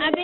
Le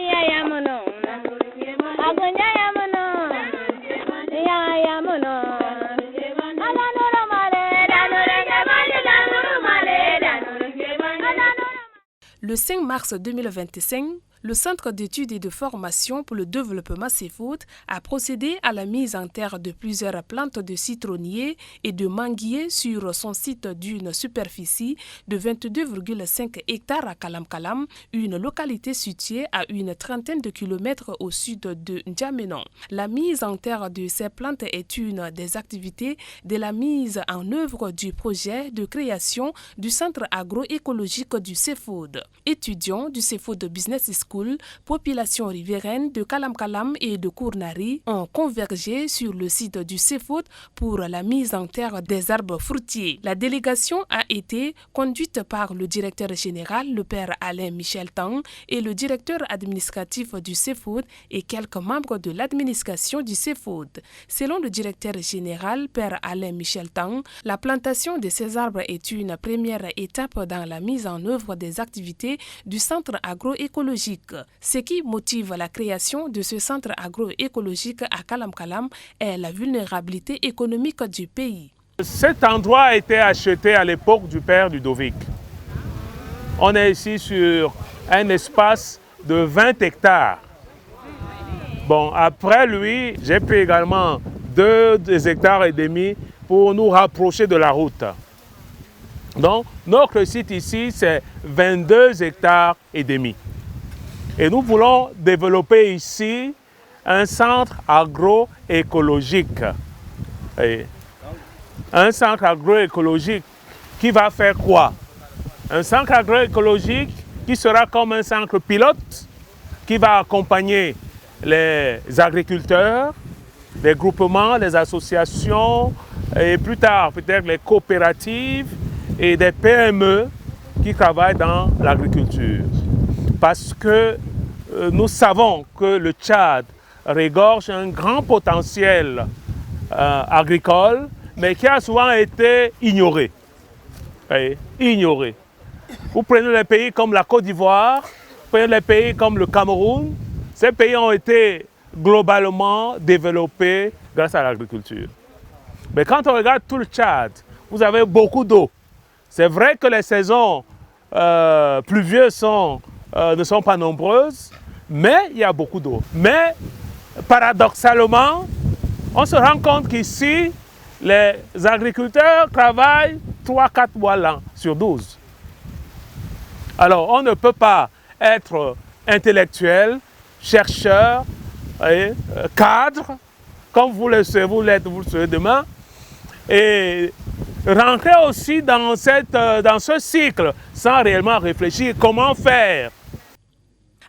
5 mars 2025, le Centre d'études et de formation pour le développement Seafood a procédé à la mise en terre de plusieurs plantes de citronniers et de manguiers sur son site d'une superficie de 22,5 hectares à Kalam-Kalam, une localité située à une trentaine de kilomètres au sud de N'Djamena. La mise en terre de ces plantes est une des activités de la mise en œuvre du projet de création du Centre agroécologique du Seafood. Étudiants du Seafood Business School, population riveraine de Kalam-Kalam et de Kournari ont convergé sur le site du Seafood pour la mise en terre des arbres fruitiers. La délégation a été conduite par le directeur général, le père Alain Michel Tang, et le directeur administratif du Seafood et quelques membres de l'administration du Seafood. Selon le directeur général, père Alain Michel Tang, la plantation de ces arbres est une première étape dans la mise en œuvre des activités du centre agroécologique. Ce qui motive la création de ce centre agroécologique à Kalam-Kalam est la vulnérabilité économique du pays. Cet endroit a été acheté à l'époque du père Ludovic. On est ici sur un espace de 20 hectares. Bon, après lui, j'ai pris également 2 hectares et demi pour nous rapprocher de la route. Donc, notre site ici, c'est 22 hectares et demi. Et nous voulons développer ici un centre agroécologique. Un centre agroécologique qui va faire quoi? Un centre agroécologique qui sera comme un centre pilote qui va accompagner les agriculteurs, les groupements, les associations et plus tard peut-être les coopératives et des PME qui travaillent dans l'agriculture. Parce que nous savons que le Tchad regorge un grand potentiel agricole, mais qui a souvent été ignoré. Ignoré. Vous prenez les pays comme la Côte d'Ivoire, vous prenez les pays comme le Cameroun, ces pays ont été globalement développés grâce à l'agriculture. Mais quand on regarde tout le Tchad, vous avez beaucoup d'eau. C'est vrai que les saisons pluvieuses ne sont pas nombreuses, mais il y a beaucoup d'eau. Mais paradoxalement, on se rend compte qu'ici, les agriculteurs travaillent 3-4 mois l'an sur 12. Alors, on ne peut pas être intellectuel, chercheur, cadre, comme vous le serez demain, et rentrer aussi dans ce cycle sans réellement réfléchir comment faire.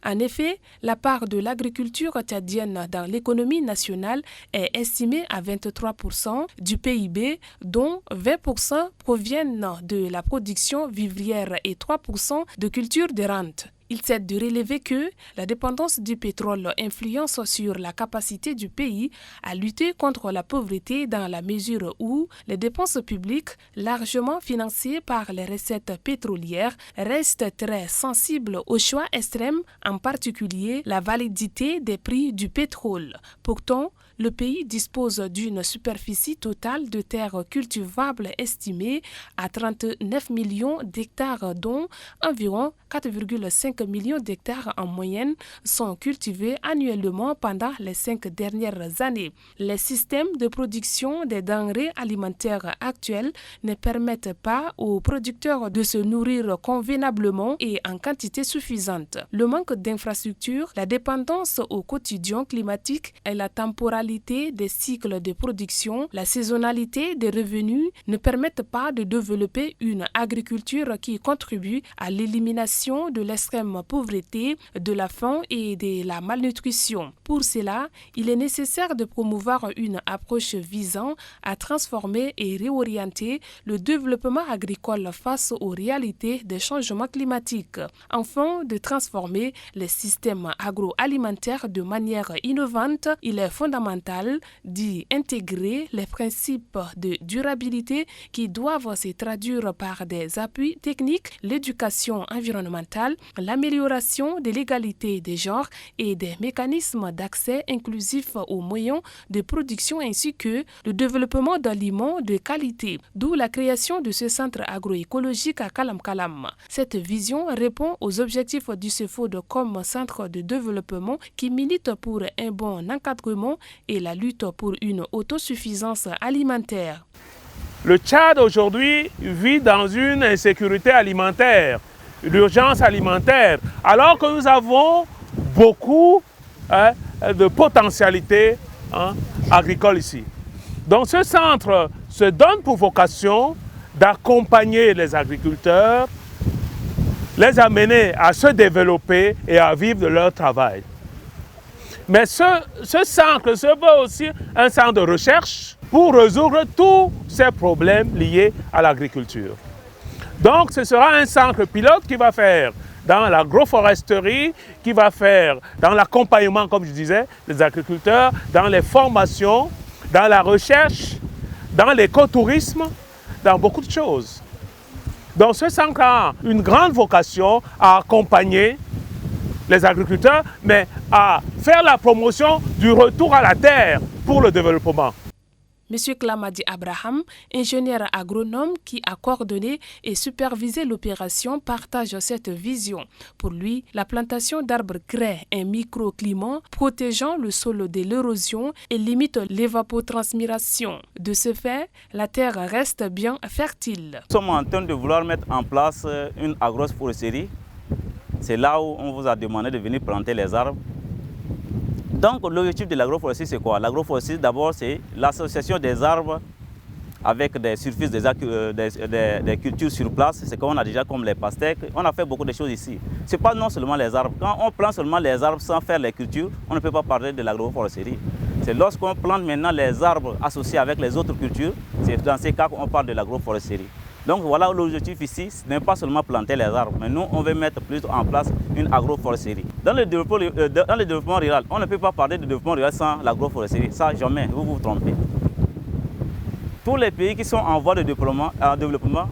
En effet, la part de l'agriculture tchadienne dans l'économie nationale est estimée à 23% du PIB, dont 20% proviennent de la production vivrière et 3% de culture de rente. Il s'est de relever que la dépendance du pétrole influence sur la capacité du pays à lutter contre la pauvreté dans la mesure où les dépenses publiques, largement financées par les recettes pétrolières, restent très sensibles aux choix extrêmes, en particulier la validité des prix du pétrole. Pourtant, le pays dispose d'une superficie totale de terres cultivables estimée à 39 millions d'hectares, dont environ 4,5 millions d'hectares en moyenne sont cultivés annuellement pendant les 5 dernières années. Les systèmes de production des denrées alimentaires actuels ne permettent pas aux producteurs de se nourrir convenablement et en quantité suffisante. Le manque d'infrastructures, la dépendance au quotidien climatique et la temporalité des cycles de production, la saisonnalité des revenus ne permettent pas de développer une agriculture qui contribue à l'élimination de l'extrême pauvreté, de la faim et de la malnutrition. Pour cela, il est nécessaire de promouvoir une approche visant à transformer et réorienter le développement agricole face aux réalités des changements climatiques. Enfin, de transformer les systèmes agroalimentaires de manière innovante, il est fondamental environnementale, d'y intégrer les principes de durabilité qui doivent se traduire par des appuis techniques, l'éducation environnementale, l'amélioration de l'égalité des genres et des mécanismes d'accès inclusifs aux moyens de production ainsi que le développement d'aliments de qualité, d'où la création de ce centre agroécologique à Kalam Kalam. Cette vision répond aux objectifs du CEFOD comme centre de développement qui milite pour un bon encadrement et la lutte pour une autosuffisance alimentaire. Le Tchad aujourd'hui vit dans une insécurité alimentaire, l'urgence alimentaire, alors que nous avons beaucoup de potentialités agricoles ici. Donc ce centre se donne pour vocation d'accompagner les agriculteurs, les amener à se développer et à vivre de leur travail. Mais ce centre se veut aussi un centre de recherche pour résoudre tous ces problèmes liés à l'agriculture. Donc ce sera un centre pilote qui va faire dans l'agroforesterie, qui va faire dans l'accompagnement, comme je disais, des agriculteurs, dans les formations, dans la recherche, dans l'écotourisme, dans beaucoup de choses. Donc ce centre a une grande vocation à accompagner les agriculteurs, mais à faire la promotion du retour à la terre pour le développement. M. Klamadi Abraham, ingénieur agronome qui a coordonné et supervisé l'opération, partage cette vision. Pour lui, la plantation d'arbres crée un microclimat protégeant le sol de l'érosion et limite l'évapotranspiration. De ce fait, la terre reste bien fertile. Nous sommes en train de vouloir mettre en place une agroforesterie. C'est là où on vous a demandé de venir planter les arbres. Donc l'objectif de l'agroforesterie, c'est quoi? L'agroforesterie, d'abord, c'est l'association des arbres avec des surfaces, des cultures sur place. C'est qu'on a déjà comme les pastèques. On a fait beaucoup de choses ici. Ce n'est pas non seulement les arbres. Quand on plante seulement les arbres sans faire les cultures, on ne peut pas parler de l'agroforesterie. C'est lorsqu'on plante maintenant les arbres associés avec les autres cultures, c'est dans ces cas qu'on parle de l'agroforesterie. Donc voilà l'objectif ici, ce n'est pas seulement planter les arbres, mais nous on veut mettre plutôt en place une agroforesterie. Dans le développement rural, on ne peut pas parler de développement rural sans l'agroforesterie, ça jamais, vous vous trompez. Tous les pays qui sont en voie de développement,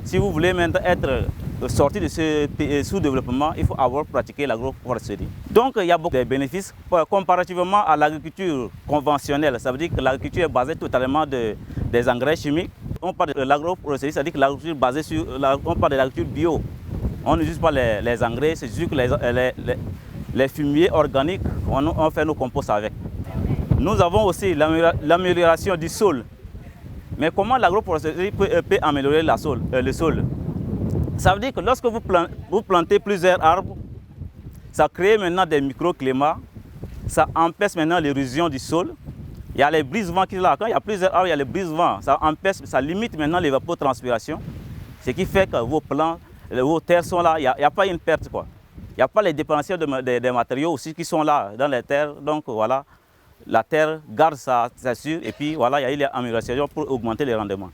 si vous voulez maintenant être sorti de ce sous-développement, il faut avoir pratiqué l'agroforesterie. Donc il y a beaucoup de bénéfices comparativement à l'agriculture conventionnelle. Ça veut dire que l'agriculture est basée totalement des engrais chimiques. On parle de l'agroforesterie, c'est-à-dire que l'agriculture est basée sur, on parle de l'agriculture bio. On n'utilise pas les engrais, c'est juste que les fumiers organiques, on fait nos composts avec. Nous avons aussi l'amélioration du sol. Mais comment l'agroforesterie peut améliorer le sol? Ça veut dire que lorsque vous plantez plusieurs arbres, ça crée maintenant des microclimats, ça empêche maintenant l'érosion du sol. Il y a les brises-vents qui sont là. Quand il y a plusieurs arbres, il y a les brises-vents. Ça empêche, ça limite maintenant l'évapotranspiration. Ce qui fait que vos terres sont là. Il n'y a pas une perte, quoi. Il n'y a pas les dépendations des matériaux aussi qui sont là dans les terres. Donc voilà, la terre garde sa sûre. Et puis voilà, il y a eu l'amélioration pour augmenter les rendements.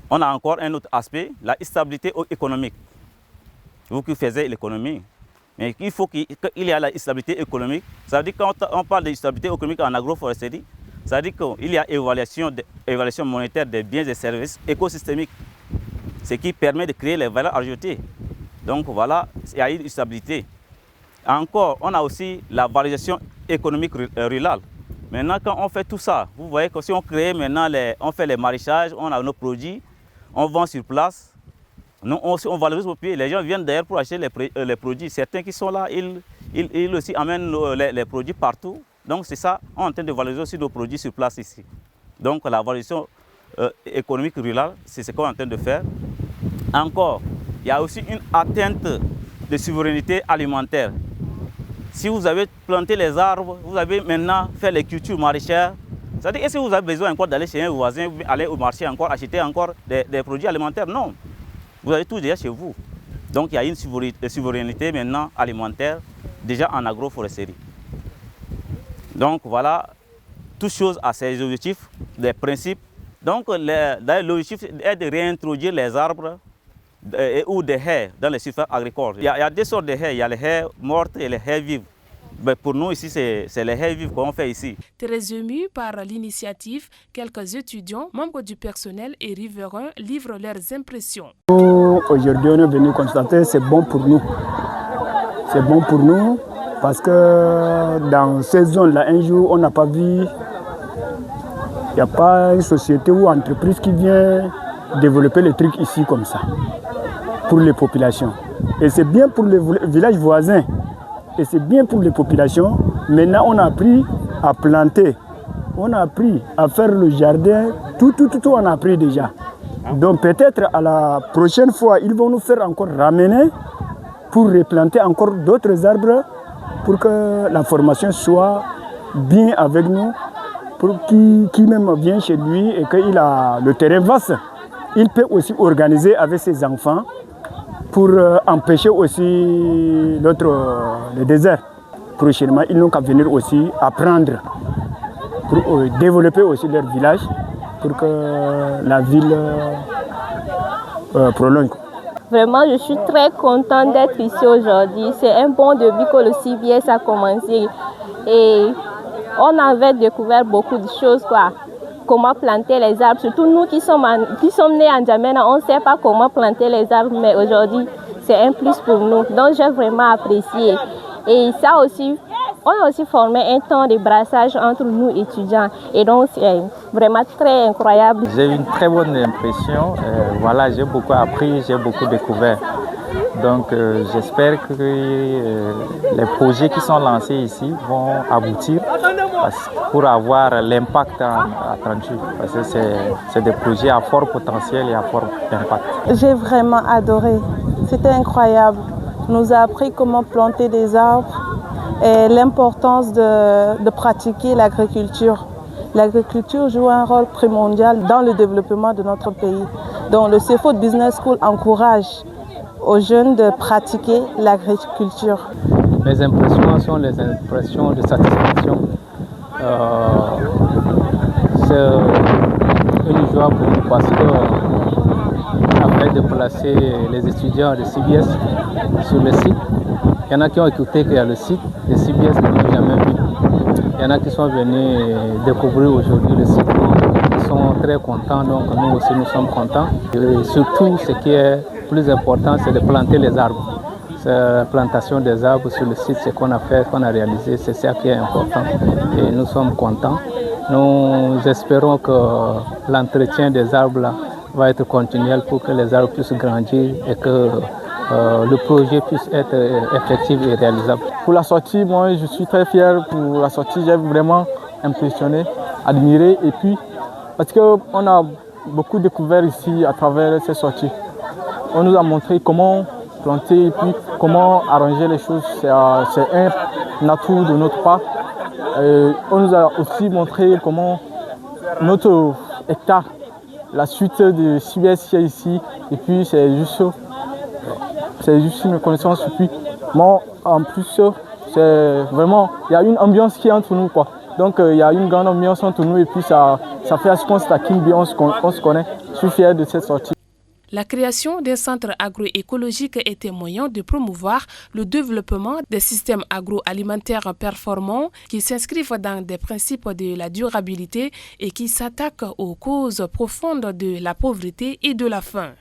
On a encore un autre aspect, la stabilité économique. Vous qui faites l'économie. Mais il faut qu'il y ait la stabilité économique. Ça veut dire que quand on parle de stabilité économique en agroforesterie, ça veut dire qu'il y a évaluation monétaire des biens et services écosystémiques, ce qui permet de créer les valeurs ajoutées. Donc voilà, il y a une stabilité. Encore, on a aussi la valorisation économique rurale. Maintenant, quand on fait tout ça, vous voyez que si on crée maintenant, on fait les maraîchages, on a nos produits, on vend sur place. Nous, on valorise au pied. Les gens viennent d'ailleurs pour acheter les produits. Certains qui sont là, ils aussi amènent les produits partout. Donc c'est ça, on est en train de valoriser aussi nos produits sur place ici. Donc la valorisation économique rurale, c'est ce qu'on est en train de faire. Encore, il y a aussi une atteinte de souveraineté alimentaire. Si vous avez planté les arbres, vous avez maintenant fait les cultures maraîchères. C'est-à-dire, est-ce que vous avez besoin encore d'aller chez un voisin, aller au marché encore, acheter encore des produits alimentaires? Non. Vous avez tout déjà chez vous. Donc il y a une souveraineté maintenant alimentaire déjà en agroforesterie. Donc voilà, toute chose a ses objectifs, des principes. Donc l'objectif est de réintroduire les arbres ou des haies dans les surfaces agricoles. Il y a deux sortes de haies, il y a les haies mortes et les haies vives. Ben, pour nous ici, c'est les hay-vivres qu'on fait ici. Très émus par l'initiative, quelques étudiants, membres du personnel et riverains livrent leurs impressions. Aujourd'hui, on est venu constater que c'est bon pour nous. C'est bon pour nous parce que dans ces zones-là, un jour, on n'a pas vu, il n'y a pas une société ou une entreprise qui vient développer les trucs ici comme ça, pour les populations. Et c'est bien pour les villages voisins. Et c'est bien pour les populations. Maintenant, on a appris à planter. On a appris à faire le jardin. Tout, on a appris déjà. Donc peut-être à la prochaine fois, ils vont nous faire encore ramener pour replanter encore d'autres arbres pour que la formation soit bien avec nous. Pour qui même vient chez lui et qu'il a le terrain vaste, il peut aussi organiser avec ses enfants pour empêcher aussi le désert. Prochainement, ils n'ont qu'à venir aussi apprendre pour développer aussi leur village pour que la ville prolonge. Vraiment, je suis très contente d'être ici aujourd'hui. C'est un bon début que le CBS a commencé. Et on avait découvert beaucoup de choses, quoi. Comment planter les arbres. Surtout nous qui sommes nés en N'Djamena, on ne sait pas comment planter les arbres, mais aujourd'hui, c'est un plus pour nous. Donc, j'ai vraiment apprécié. Et ça aussi, on a aussi formé un temps de brassage entre nous étudiants. Et donc, c'est vraiment très incroyable. J'ai eu une très bonne impression. Voilà, j'ai beaucoup appris, j'ai beaucoup découvert. Donc, j'espère que les projets qui sont lancés ici vont aboutir pour avoir l'impact attendu. Parce que c'est des projets à fort potentiel et à fort impact. J'ai vraiment adoré. C'était incroyable. On nous a appris comment planter des arbres et l'importance de pratiquer l'agriculture. L'agriculture joue un rôle primordial dans le développement de notre pays. Donc, le CFO Business School encourage aux jeunes de pratiquer l'agriculture. Mes impressions sont les impressions de satisfaction. C'est une joie pour nous parce que après de placer les étudiants de CBS sur le site, il y en a qui ont écouté qu'il y a le site de CBS qu'ils n'ont jamais vu. Il y en a qui sont venus découvrir aujourd'hui le site. Ils sont très contents, donc nous aussi nous sommes contents. Et surtout, ce qui est plus important, c'est de planter les arbres. La plantation des arbres sur le site, ce qu'on a fait, qu'on a réalisé, c'est ça qui est important. Et nous sommes contents. Nous espérons que l'entretien des arbres là, va être continuel pour que les arbres puissent grandir et que le projet puisse être effectif et réalisable. Pour la sortie, moi je suis très fier pour la sortie. J'ai vraiment impressionné, admiré et puis parce qu'on a beaucoup découvert ici à travers ces sorties. On nous a montré comment planter et puis comment arranger les choses. C'est un atout de notre part. On nous a aussi montré comment notre hectare, la suite de CBS qui est ici, et puis c'est juste une connaissance. Et puis moi, en plus, c'est vraiment, il y a une ambiance qui est entre nous, quoi. Donc il y a une grande ambiance entre nous et puis ça fait à ce qu'on se connaît. Je suis fier de cette sortie. La création d'un centre agroécologique était moyen de promouvoir le développement des systèmes agroalimentaires performants qui s'inscrivent dans des principes de la durabilité et qui s'attaquent aux causes profondes de la pauvreté et de la faim.